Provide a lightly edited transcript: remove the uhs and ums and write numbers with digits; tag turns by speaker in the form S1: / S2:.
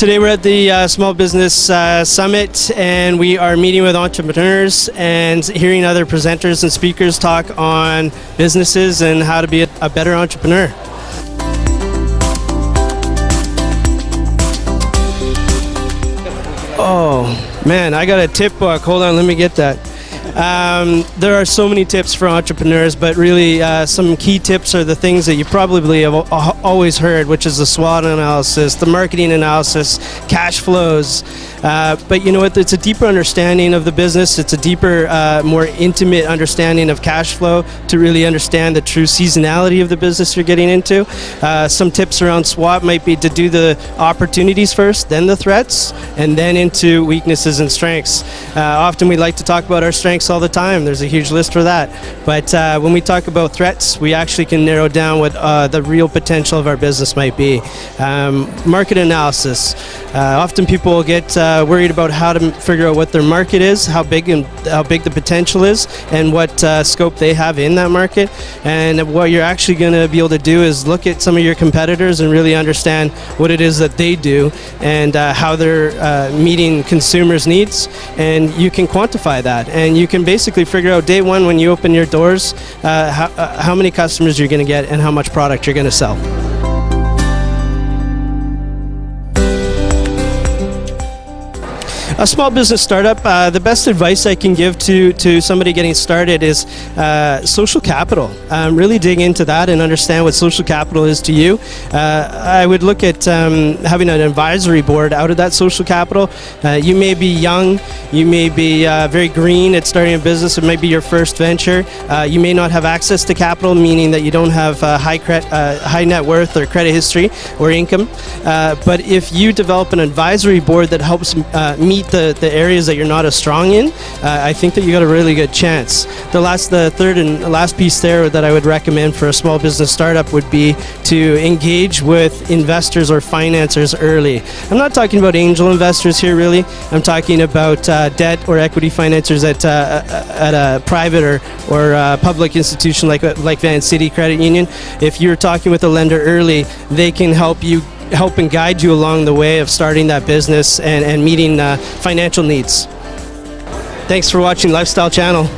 S1: Today we're at the Small Business Summit, and we are meeting with entrepreneurs and hearing other presenters and speakers talk on businesses and how to be a better entrepreneur. Oh man, I got a tip book. Hold on, let me get that. There are so many tips for entrepreneurs, but really some key tips are the things that you probably have always heard, which is the SWOT analysis, the marketing analysis, cash flows. But you know what? It's a deeper understanding of the business. It's a deeper, more intimate understanding of cash flow to really understand the true seasonality of the business you're getting into. Some tips around SWOT might be to do the opportunities first, then the threats, and then into weaknesses and strengths. Often we like to talk about our strengths all the time. There's a huge list for that. But when we talk about threats, we actually can narrow down what the real potential of our business might be. Market analysis. Often people will get worried about how to figure out what their market is, how big the potential is, and what scope they have in that market. And what you're actually going to be able to do is look at some of your competitors and really understand what it is that they do and how they're meeting consumers' needs. And you can quantify that, and you can basically figure out day one when you open your doors how many customers you're going to get and how much product you're going to sell. A small business startup, the best advice I can give to somebody getting started is social capital. Really dig into that and understand what social capital is to you. I would look at having an advisory board out of that social capital. You may be young, you may be very green at starting a business, it might be your first venture. You may not have access to capital, meaning that you don't have high net worth or credit history or income. But if you develop an advisory board that helps meet the areas that you're not as strong in, I think that you got a really good chance. The third and last piece there that I would recommend for a small business startup would be to engage with investors or financiers early. I'm not talking about angel investors here really. I'm talking about debt or equity financiers at a private or public institution like Vancity Credit Union. If you're talking with a lender early, they can help and guide you along the way of starting that business and meeting financial needs. Thanks for watching Lifestyle Channel.